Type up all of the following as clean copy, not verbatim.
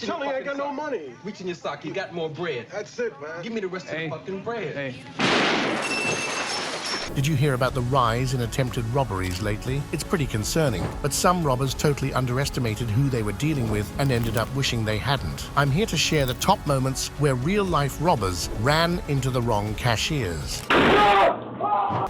Reach in your Tell me I fucking got no sock. money. Reach in your sock. You got more bread. That's it, man. Give me the rest of the fucking bread. Did you hear about the rise in attempted robberies lately? It's pretty concerning, but some robbers totally underestimated who they were dealing with and ended up wishing they hadn't. I'm here to share the top moments where real-life robbers ran into the wrong cashiers.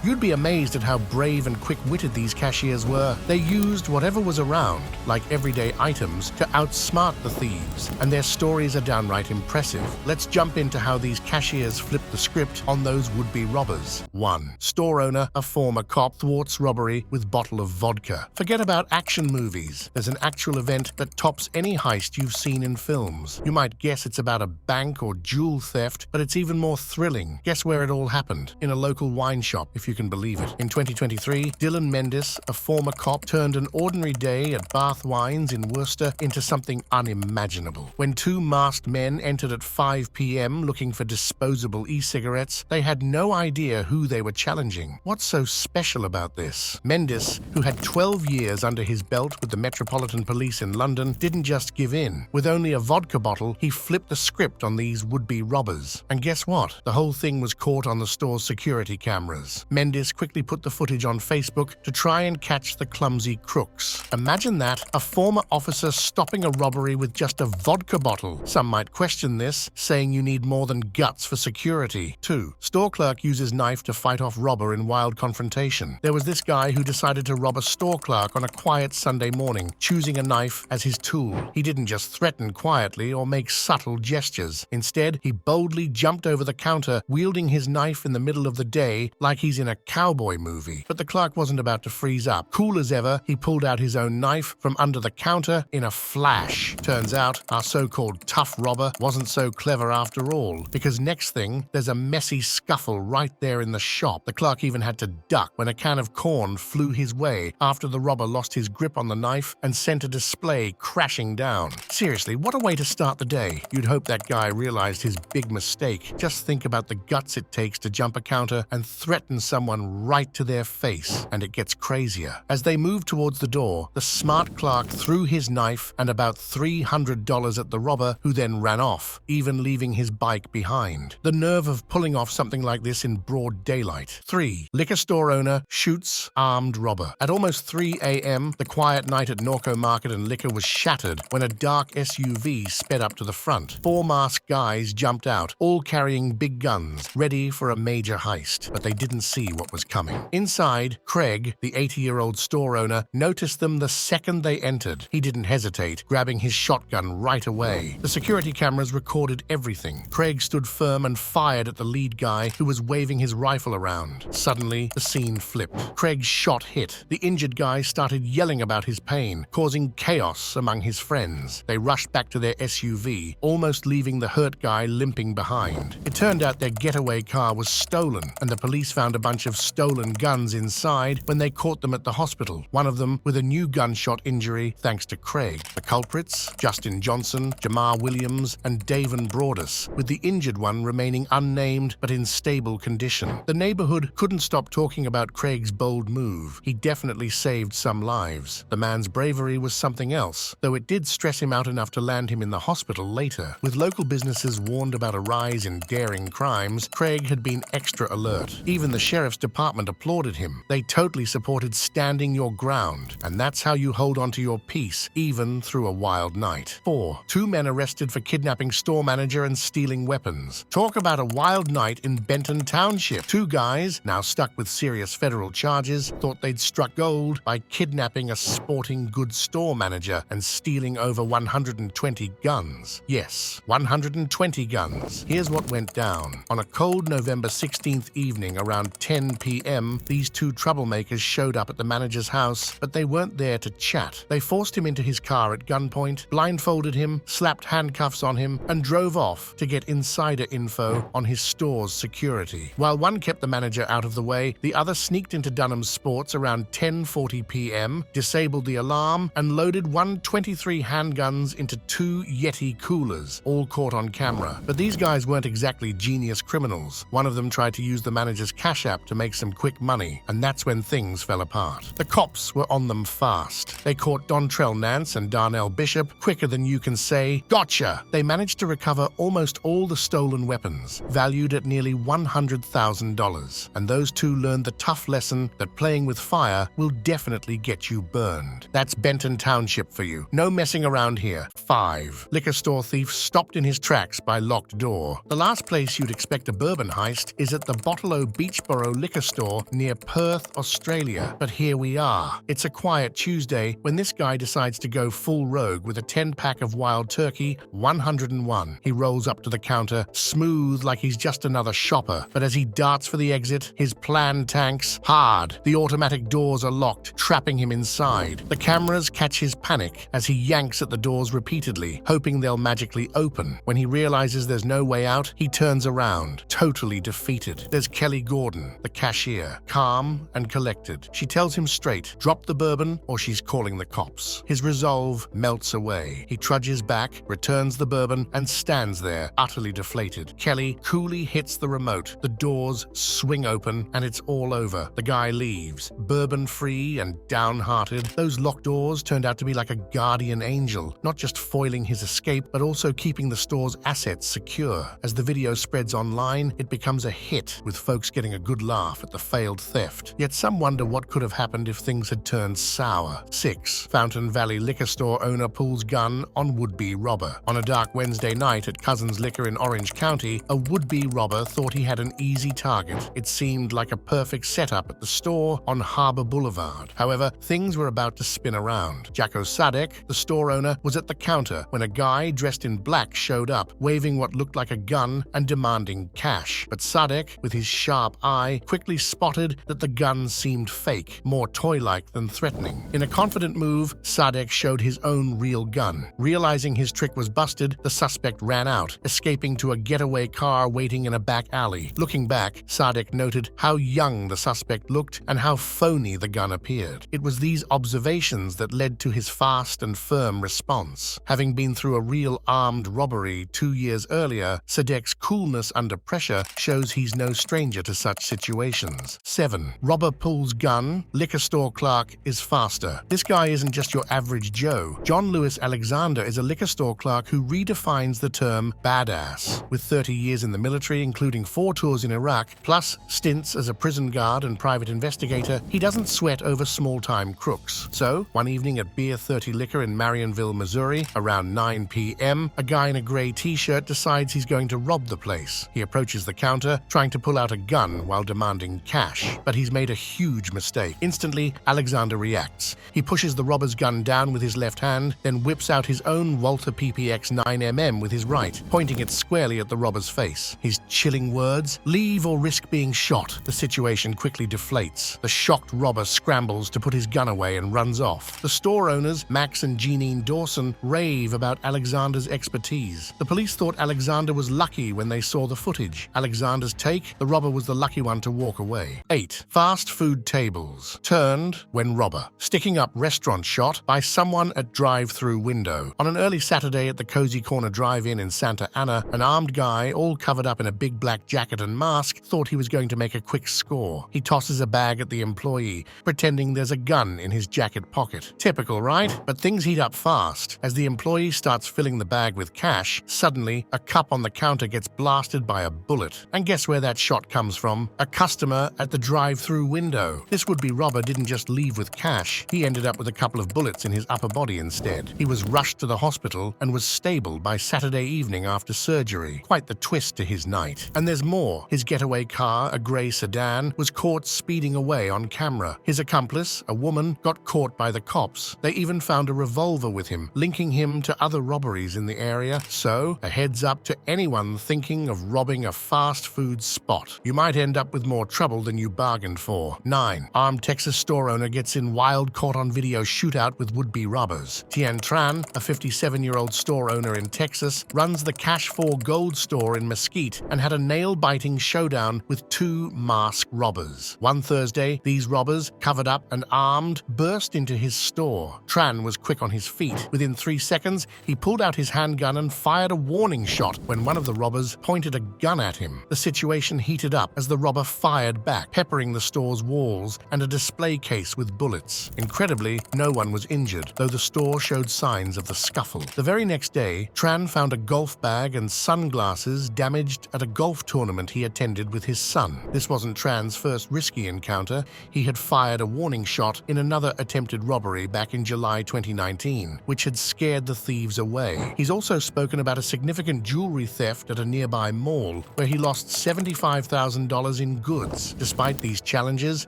You'd be amazed at how brave and quick-witted these cashiers were. They used whatever was around, like everyday items, to outsmart the thieves, and their stories are downright impressive. Let's jump into how these cashiers flipped the script on those would-be robbers. 1. Store owner, a former cop, thwarts robbery with bottle of vodka. Forget about action movies. There's an actual event that tops any heist you've seen in films. You might guess it's about a bank or jewel theft, but it's even more thrilling. Guess where it all happened? In a local wine shop, if you can believe it. In 2023, Dylan Mendes, a former cop, turned an ordinary day at Bath Wines in Worcester into something unimaginable. When two masked men entered at 5 p.m. looking for disposable e-cigarettes, they had no idea who they were challenging. What's so special about this? Mendes, who had 12 years under his belt with the Metropolitan Police in London, didn't just give in. With only a vodka bottle, he flipped the script on these would-be robbers. And guess what? The whole thing was caught on the store's security cameras. Mendes quickly put the footage on Facebook to try and catch the clumsy crooks. Imagine that, a former officer stopping a robbery with just a vodka bottle. Some might question this, saying you need more than guts for security. 2. Store clerk uses knife to fight off robber in wild confrontation. There was this guy who decided to rob a store clerk on a quiet Sunday morning, choosing a knife as his tool. He didn't just threaten quietly or make subtle gestures. Instead, he boldly jumped over the counter, wielding his knife in the middle of the day like he's in a cowboy movie. But the clerk wasn't about to freeze up. Cool as ever, he pulled out his own knife from under the counter in a flash. Turns out, our so-called tough robber wasn't so clever after all, because next thing, there's a messy scuffle right there in the shop. The clerk even had to duck when a can of corn flew his way after the robber lost his grip on the knife and sent a display crashing down. Seriously, what a way to start the day. You'd hope that guy realized his big mistake. Just think about the guts it takes to jump a counter and threaten someone right to their face, and it gets crazier. As they moved towards the door, the smart clerk threw his knife and about $300 at the robber, who then ran off, even leaving his bike behind. The nerve of pulling off something like this in broad daylight. 3. Liquor store owner shoots armed robber. At almost 3 a.m., the quiet night at Norco Market and Liquor was shattered when a dark SUV sped up to the front. 4 masked guys jumped out, all carrying big guns, ready for a major heist, but they didn't see what was coming. Inside, Craig, the 80-year-old store owner, noticed them the second they entered. He didn't hesitate, grabbing his shotgun right away. The security cameras recorded everything. Craig stood firm and fired at the lead guy, who was waving his rifle around. Suddenly, the scene flipped. Craig's shot hit. The injured guy started yelling about his pain, causing chaos among his friends. They rushed back to their SUV, almost leaving the hurt guy limping behind. It turned out their getaway car was stolen, and the police found a bunch of stolen guns inside when they caught them at the hospital, one of them with a new gunshot injury thanks to Craig. The culprits? Justin Johnson, Jamar Williams, and Davin Broadus, with the injured one remaining unnamed but in stable condition. The neighborhood couldn't stop talking about Craig's bold move. He definitely saved some lives. The man's bravery was something else, though it did stress him out enough to land him in the hospital later. With local businesses warned about a rise in daring crimes, Craig had been extra alert. Even the sheriff's department applauded him. They totally supported standing your ground, and that's how you hold onto your peace, even through a wild night. 4. 2 men arrested for kidnapping store manager and stealing weapons. Talk about a wild night in Benton Township. 2 guys, now stuck with serious federal charges, thought they'd struck gold by kidnapping a sporting goods store manager and stealing over 120 guns. Yes, 120 guns. Here's what went down. On a cold November 16th evening around 10 p.m., these 2 troublemakers showed up at the manager's house, but they weren't there to chat. They forced him into his car at gunpoint, blindfolded him, slapped handcuffs on him, and drove off to get insider info on his store's security. While one kept the manager out of the way, the other sneaked into Dunham's Sports around 10:40 p.m., disabled the alarm, and loaded 123 handguns into 2 Yeti coolers, all caught on camera. But these guys weren't exactly genius criminals. One of them tried to use the manager's cash Cash App to make some quick money, and that's when things fell apart. The cops were on them fast. They caught Dontrell Nance and Darnell Bishop quicker than you can say, "Gotcha!" They managed to recover almost all the stolen weapons, valued at nearly $100,000, and those two learned the tough lesson that playing with fire will definitely get you burned. That's Benton Township for you. No messing around here. 5. Liquor store thief stopped in his tracks by locked door. The last place you'd expect a bourbon heist is at the Bottle-O Beachboro liquor store near Perth, Australia. But here we are. It's a quiet Tuesday when this guy decides to go full rogue with a 10-pack of Wild Turkey 101. He rolls up to the counter, smooth like he's just another shopper. But as he darts for the exit, his plan tanks hard. The automatic doors are locked, trapping him inside. The cameras catch his panic as he yanks at the doors repeatedly, hoping they'll magically open. When he realizes there's no way out, he turns around, totally defeated. There's Kelly Gordon, the cashier, calm and collected. She tells him straight, drop the bourbon or she's calling the cops. His resolve melts away. He trudges back, returns the bourbon, and stands there, utterly deflated. Kelly coolly hits the remote. The doors swing open, and it's all over. The guy leaves, bourbon-free and downhearted. Those locked doors turned out to be like a guardian angel, not just foiling his escape, but also keeping the store's assets secure. As the video spreads online, it becomes a hit, with folks getting a good laugh at the failed theft. Yet some wonder what could have happened if things had turned sour. 6. Fountain Valley liquor store owner pulls gun on would-be robber. On a dark Wednesday night at Cousins Liquor in Orange County, a would-be robber thought he had an easy target. It seemed like a perfect setup at the store on Harbor Boulevard. However, things were about to spin around. Jacko Sadek, the store owner, was at the counter when a guy dressed in black showed up, waving what looked like a gun and demanding cash. But Sadek, with his sharp eye, quickly spotted that the gun seemed fake, more toy-like than threatening. In a confident move, Sadek showed his own real gun. Realizing his trick was busted, the suspect ran out, escaping to a getaway car waiting in a back alley. Looking back, Sadek noted how young the suspect looked and how phony the gun appeared. It was these observations that led to his fast and firm response. Having been through a real armed robbery 2 years earlier, Sadek's coolness under pressure shows he's no stranger to such situations. 7. Robber pulls gun, liquor store clerk is faster. This guy isn't just your average Joe. John Lewis Alexander is a liquor store clerk who redefines the term badass. With 30 years in the military, including 4 tours in Iraq, plus stints as a prison guard and private investigator, he doesn't sweat over small-time crooks. So, one evening at Beer 30 Liquor in Marionville, Missouri, around 9 p.m., a guy in a gray t-shirt decides he's going to rob the place. He approaches the counter, trying to pull out a gun while demanding cash. But he's made a huge mistake. Instantly, Alexander reacts. He pushes the robber's gun down with his left hand, then whips out his own Walther PPX 9mm with his right, pointing it squarely at the robber's face. His chilling words, "Leave or risk being shot." The situation quickly deflates. The shocked robber scrambles to put his gun away and runs off. The store owners, Max and Jeanine Dawson, rave about Alexander's expertise. The police thought Alexander was lucky when they saw the footage. Alexander's take, the robber was the lucky one to walk away. 8. Fast food tables. Turned when robber. Sticking up restaurant shot by someone at drive-thru window. On an early Saturday at the Cozy Corner Drive-In in Santa Ana, an armed guy, all covered up in a big black jacket and mask, thought he was going to make a quick score. He tosses a bag at the employee, pretending there's a gun in his jacket pocket. Typical, right? But things heat up fast. As the employee starts filling the bag with cash, suddenly a cup on the counter gets blasted by a bullet. And guess where that shot comes from? A customer at the drive-thru window. This would-be robber didn't just leave with cash. He ended up with a couple of bullets in his upper body instead. He was rushed to the hospital and was stable by Saturday evening after surgery. Quite the twist to his night. And there's more. His getaway car, a gray sedan, was caught speeding away on camera. His accomplice, a woman, got caught by the cops. They even found a revolver with him, linking him to other robberies in the area. So, a heads up to anyone thinking of robbing a fast food spot. You might end up with more trouble than you bargained for. 9. Armed Texas store owner gets in wild caught-on-video shootout with would-be robbers. Tien Tran, a 57-year-old store owner in Texas, runs the Cash 4 Gold store in Mesquite and had a nail-biting showdown with 2 masked robbers. One Thursday, these robbers, covered up and armed, burst into his store. Tran was quick on his feet. Within 3 seconds, he pulled out his handgun and fired a warning shot when one of the robbers pointed a gun at him. The situation heated up as the robbers robber fired back, peppering the store's walls and a display case with bullets. Incredibly, no one was injured, though the store showed signs of the scuffle. The very next day, Tran found a golf bag and sunglasses damaged at a golf tournament he attended with his son. This wasn't Tran's first risky encounter. He had fired a warning shot in another attempted robbery back in July 2019, which had scared the thieves away. He's also spoken about a significant jewelry theft at a nearby mall, where he lost $75,000 in goods. Despite these challenges,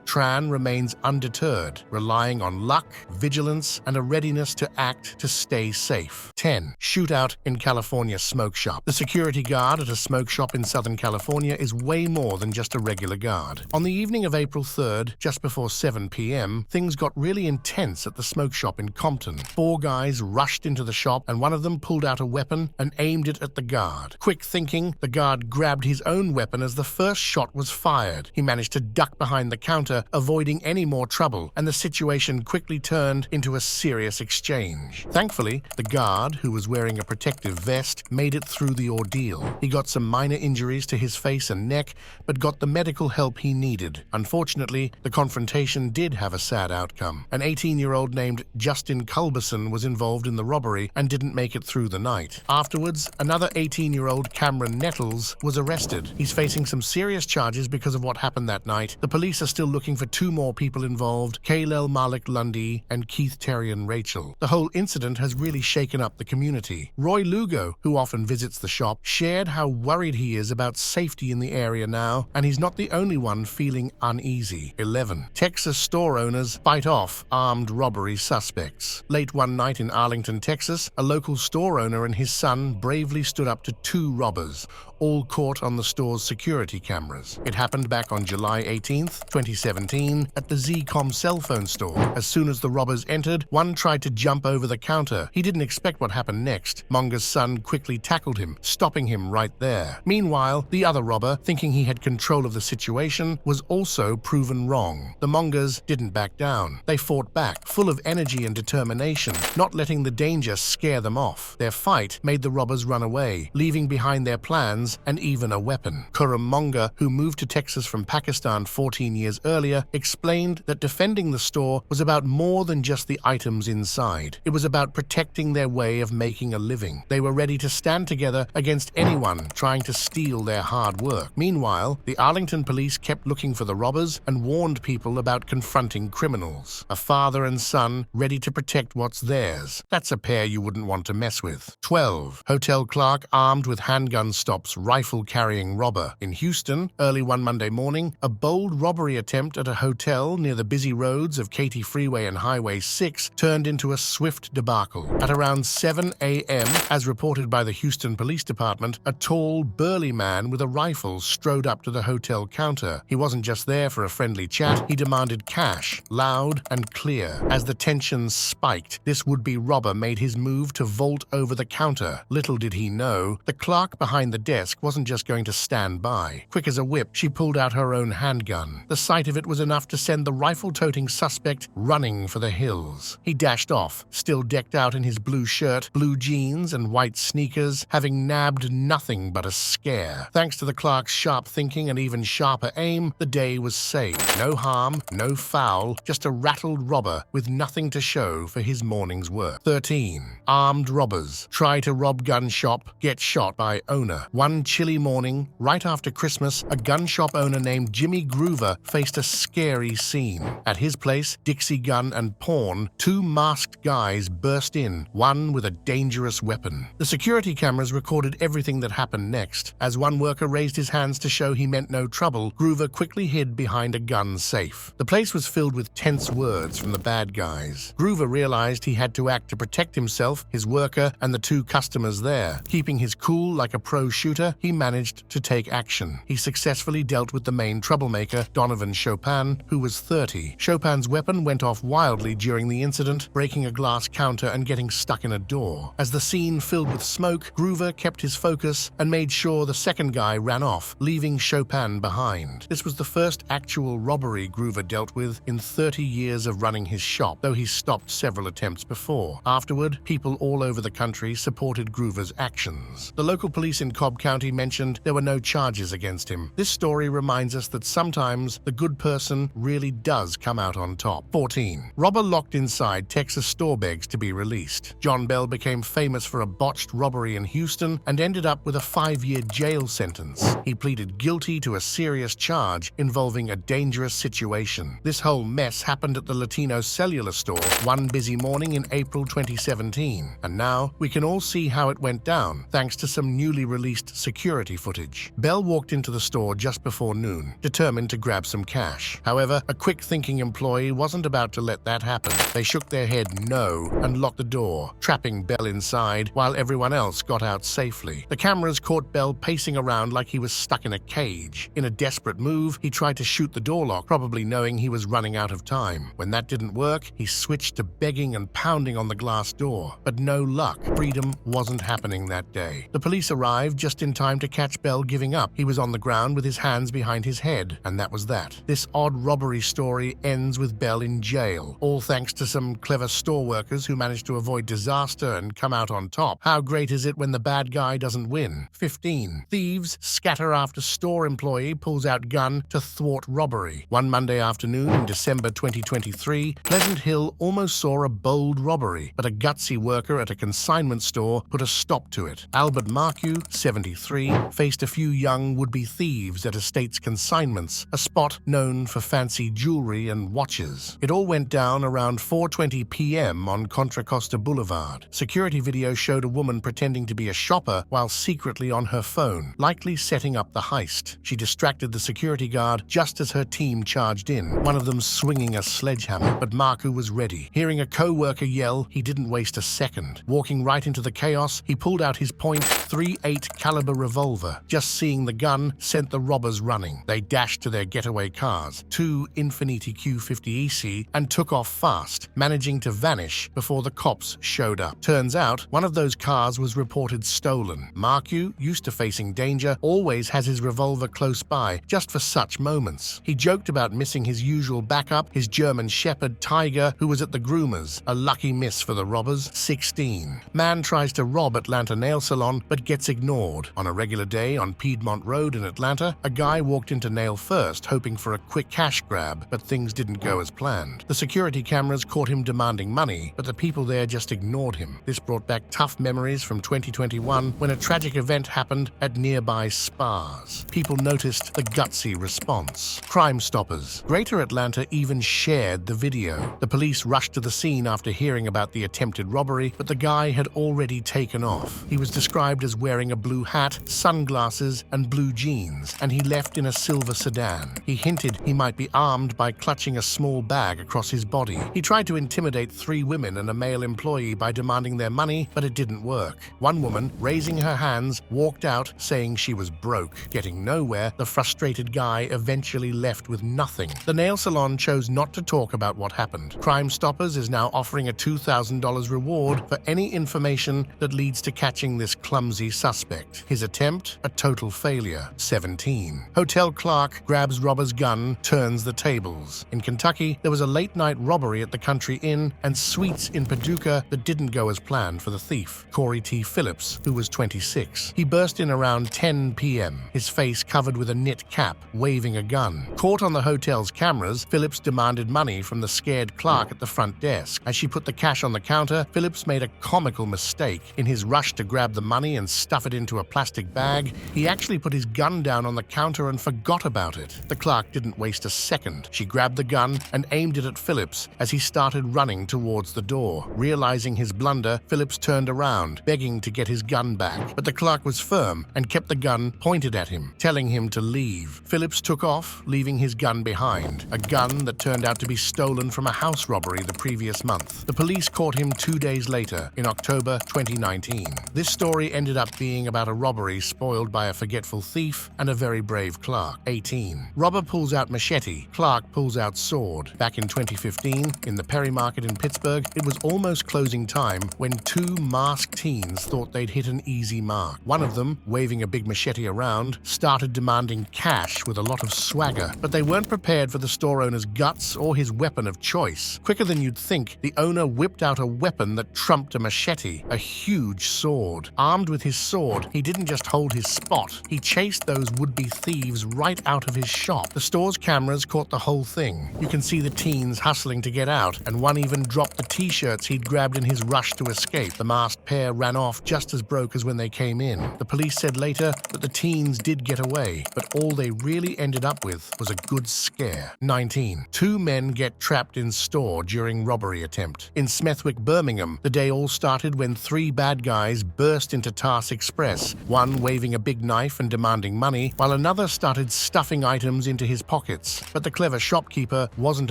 Tran remains undeterred, relying on luck, vigilance, and a readiness to act to stay safe. 10. Shootout in California smoke shop. The security guard at a smoke shop in Southern California is way more than just a regular guard. On the evening of April 3rd, just before 7 p.m., things got really intense at the smoke shop in Compton. 4 guys rushed into the shop, and one of them pulled out a weapon and aimed it at the guard. Quick thinking, the guard grabbed his own weapon as the first shot was fired. He managed to duck behind the counter, avoiding any more trouble, and the situation quickly turned into a serious exchange. Thankfully, the guard, who was wearing a protective vest, made it through the ordeal. He got some minor injuries to his face and neck, but got the medical help he needed. Unfortunately, the confrontation did have a sad outcome. An 18-year-old named Justin Culberson was involved in the robbery and didn't make it through the night. Afterwards, another 18-year-old Cameron Nettles was arrested. He's facing some serious charges because of what happened that night. The police are still looking for 2 more people involved, Kaylel Malik Lundy and Keith Terrian Rachel. The whole incident has really shaken up the community. Roy Lugo, who often visits the shop, shared how worried he is about safety in the area now, and he's not the only one feeling uneasy. 11. Texas store owners fight off armed robbery suspects. Late one night in Arlington, Texas, a local store owner and his son bravely stood up to 2 robbers, all caught on the store's security cameras. It happened back on July 18th, 2017, at the Z-Com cell phone store. As soon as the robbers entered, one tried to jump over the counter. He didn't expect what happened next. Monga's son quickly tackled him, stopping him right there. Meanwhile, the other robber, thinking he had control of the situation, was also proven wrong. The Mongas didn't back down. They fought back, full of energy and determination, not letting the danger scare them off. Their fight made the robbers run away, leaving behind their plans and even a weapon. Kuram Monga, who moved to Texas from Pakistan 14 years earlier, explained that defending the store was about more than just the items inside. It was about protecting their way of making a living. They were ready to stand together against anyone trying to steal their hard work. Meanwhile, the Arlington police kept looking for the robbers and warned people about confronting criminals. A father and son ready to protect what's theirs. That's a pair you wouldn't want to mess with. 12. Hotel clerk armed with handgun stops rifle-carrying robber. In Houston, early one Monday morning, a bold robbery attempt at a hotel near the busy roads of Katy Freeway and Highway 6 turned into a swift debacle. At around 7 a.m., as reported by the Houston Police Department, a tall, burly man with a rifle strode up to the hotel counter. He wasn't just there for a friendly chat, he demanded cash, loud and clear. As the tension spiked, this would-be robber made his move to vault over the counter. Little did he know, the clerk behind the desk wasn't just going to stand by. Quick as a whip, she pulled out her own handgun. The sight of it was enough to send the rifle-toting suspect running for the hills. He dashed off, still decked out in his blue shirt, blue jeans, and white sneakers, having nabbed nothing but a scare. Thanks to the clerk's sharp thinking and even sharper aim, the day was saved. No harm, no foul, just a rattled robber with nothing to show for his morning's work. 13. Armed robbers try to rob gun shop, get shot by owner. One chilly morning, right after Christmas, a gun shop owner named Jimmy Groover faced a scary scene. At his place, Dixie Gun and Pawn, 2 masked guys burst in, one with a dangerous weapon. The security cameras recorded everything that happened next. As one worker raised his hands to show he meant no trouble, Groover quickly hid behind a gun safe. The place was filled with tense words from the bad guys. Groover realized he had to act to protect himself, his worker, and the 2 customers there. Keeping his cool like a pro shooter, he managed to take action. He successfully dealt with the main troublemaker, Donovan Chopin, who was 30. Chopin's weapon went off wildly during the incident, breaking a glass counter and getting stuck in a door. As the scene filled with smoke, Groover kept his focus and made sure the second guy ran off, leaving Chopin behind. This was the first actual robbery Groover dealt with in 30 years of running his shop, though he stopped several attempts before. Afterward, people all over the country supported Groover's actions. The local police in Cobb County mentioned there were no charges against him. This story story reminds us that sometimes the good person really does come out on top. 14. Robber locked inside Texas store begs to be released. John Bell became famous for a botched robbery in Houston and ended up with a 5-year jail sentence. He pleaded guilty to a serious charge involving a dangerous situation. This whole mess happened at the Latino cellular store one busy morning in April 2017, and now we can all see how it went down thanks to some newly released security footage. Bell walked into the store just before noon, determined to grab some cash. However, a quick-thinking employee wasn't about to let that happen. They shook their head no and locked the door, trapping Bell inside while everyone else got out safely. The cameras caught Bell pacing around like he was stuck in a cage. In a desperate move, he tried to shoot the door lock, probably knowing he was running out of time. When that didn't work, he switched to begging and pounding on the glass door. But no luck. Freedom wasn't happening that day. The police arrived just in time to catch Bell giving up. He was on the ground with his hands behind his head, and that was that. This odd robbery story ends with Bell in jail, all thanks to some clever store workers who managed to avoid disaster and come out on top. How great is it when the bad guy doesn't win? 15. Thieves scatter after store employee pulls out gun to thwart robbery. One Monday afternoon in December 2023, Pleasant Hill almost saw a bold robbery, but a gutsy worker at a consignment store put a stop to it. Albert Marcu, 73, faced a few young would-be thieves at Estates Consignments, a spot known for fancy jewelry and watches. It all went down around 4:20 p.m. on Contra Costa Boulevard. Security video showed a woman pretending to be a shopper while secretly on her phone, likely setting up the heist. She distracted the security guard just as her team charged in, one of them swinging a sledgehammer, but Marcu was ready. Hearing a co-worker yell, he didn't waste a second. Walking right into the chaos, he pulled out his .38 caliber revolver. Just seeing the gun sent the robbers running. They dashed to their getaway cars, two Infiniti Q50EC, and took off fast, managing to vanish before the cops showed up. Turns out, one of those cars was reported stolen. Marcu, used to facing danger, always has his revolver close by, just for such moments. He joked about missing his usual backup, his German Shepherd Tiger, who was at the groomers. A lucky miss for the robbers. 16. Man tries to rob Atlanta nail salon, but gets ignored. On a regular day on Piedmont Road in Atlanta, a guy walked into Nail First, hoping for a quick cash grab, but things didn't go as planned. The security cameras caught him demanding money, but the people there just ignored him. This brought back tough memories from 2021 when a tragic event happened at nearby spas. People noticed the gutsy response. Crime Stoppers. Greater Atlanta even shared the video. The police rushed to the scene after hearing about the attempted robbery, but the guy had already taken off. He was described as wearing a blue hat, sunglasses, and blue jeans, and he left in a silver sedan. He hinted he might be armed by clutching a small bag across his body. He tried to intimidate 3 women and a male employee by demanding their money, but it didn't work. One woman, raising her hands, walked out saying she was broke. Getting nowhere, the frustrated guy eventually left with nothing. The nail salon chose not to talk about what happened. Crime Stoppers is now offering a $2,000 reward for any information that leads to catching this clumsy suspect. His attempt, a total failure. 17. Hotel clerk grabs robber's gun, turns the tables. In Kentucky, there was a late-night robbery at the Country Inn and Suites in Paducah that didn't go as planned for the thief, Corey T. Phillips, who was 26. He burst in around 10 p.m., his face covered with a knit cap, waving a gun. Caught on the hotel's cameras, Phillips demanded money from the scared clerk at the front desk. As she put the cash on the counter, Phillips made a comical mistake. In his rush to grab the money and stuff it into a plastic bag, he actually put his gun down on the counter and forgot about it. The clerk didn't waste a second. She grabbed the gun and aimed it at Phillips as he started running towards the door. Realizing his blunder, Phillips turned around, begging to get his gun back. But the clerk was firm and kept the gun pointed at him, telling him to leave. Phillips took off, leaving his gun behind, a gun that turned out to be stolen from a house robbery the previous month. The police caught him 2 days later, in October 2019. This story ended up being about a robbery spoiled by a forgetful thief and a very brave clerk. 18. Robber pulls out machete, clerk pulls out sword. Back in 2015, in the Perry Market in Pittsburgh, it was almost closing time when 2 masked teens thought they'd hit an easy mark. One of them, waving a big machete around, started demanding cash with a lot of swagger, but they weren't prepared for the store owner's guts or his weapon of choice. Quicker than you'd think, the owner whipped out a weapon that trumped a machete, a huge sword. Armed with his sword, he didn't just hold his spot, he chased those would-be thieves right out of his shop. The store's cameras caught the whole thing. You can see the teens hustling to get out, and one even dropped the t-shirts he'd grabbed in his rush to escape. The masked pair ran off just as broke as when they came in. The police said later that the teens did get away, but all they really ended up with was a good scare. 19. Two men get trapped in store during robbery attempt. In Smethwick, Birmingham, the day all started when three bad guys burst into Task Express, one waving a big knife and demanding money, while another started stuffing items into his pockets. But the clever shopkeeper wasn't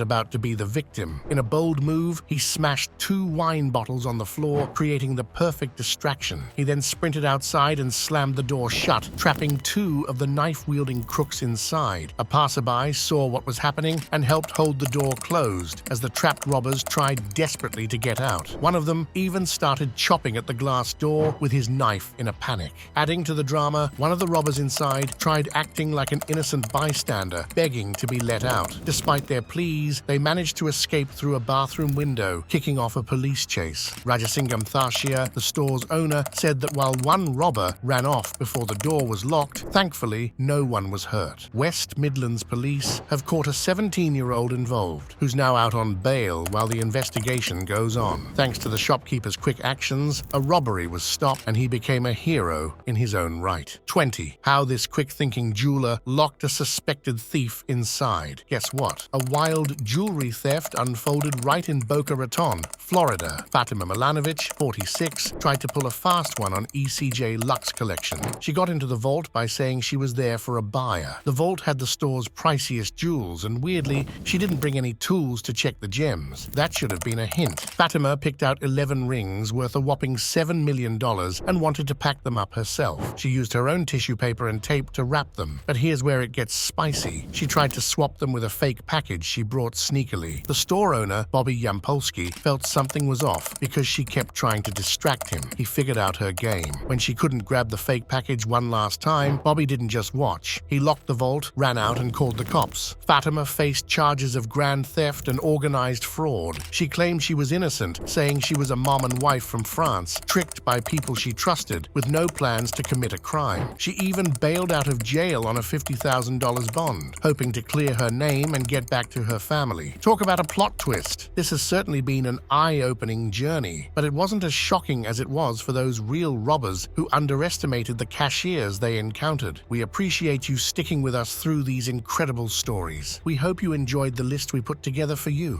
about to be the victim. In a bold move, he smashed two wine bottles on the floor, creating the perfect distraction. He then sprinted outside and slammed the door shut, trapping two of the knife-wielding crooks inside. A passerby saw what was happening and helped hold the door closed as the trapped robbers tried desperately to get out. One of them even started chopping at the glass door with his knife in a panic. Adding to the drama, one of the robbers inside tried acting like an innocent bystander, begging to be let out. Despite their pleas, they managed to escape through a bathroom window, kicking off a police chase. Rajasingam Thashia, the store's owner, said that while one robber ran off before the door was locked, thankfully no one was hurt. West Midlands police have caught a 17-year-old involved, who's now out on bail while the investigation goes on. Thanks to the shopkeeper's quick actions, a robbery was stopped and he became a hero in his own right. 20. How this quick-thinking jeweler locked a suspected thief inside. Guess what? A wild jewelry theft unfolded right in Boca Raton, Florida. Fatima Milanovic, 46, tried to pull a fast one on ECJ Lux collection. She got into the vault by saying she was there for a buyer. The vault had the store's priciest jewels, and weirdly, she didn't bring any tools to check the gems. That should have been a hint. Fatima picked out 11 rings worth a whopping $7 million and wanted to pack them up herself. She used her own tissue paper and tape to wrap them. But here's where it gets spicy. She tried to swap them with a fake package she brought sneakily. The store owner, Bobby Yampolsky, felt something was off because she kept trying to distract him. He figured out her game. When she couldn't grab the fake package one last time, Bobby didn't just watch. He locked the vault, ran out, and called the cops. Fatima faced charges of grand theft and organized fraud. She claimed she was innocent, saying she was a mom and wife from France, tricked by people she trusted, with no plans to commit a crime. She even bailed out of jail on a $50,000 bond, hoping to clear her name and get back to her family. Talk about a plot twist. This has certainly been an eye-opening journey, but it wasn't as shocking as it was for those real robbers who underestimated the cashiers they encountered. We appreciate you sticking with us through these incredible stories. We hope you enjoyed the list we put together for you.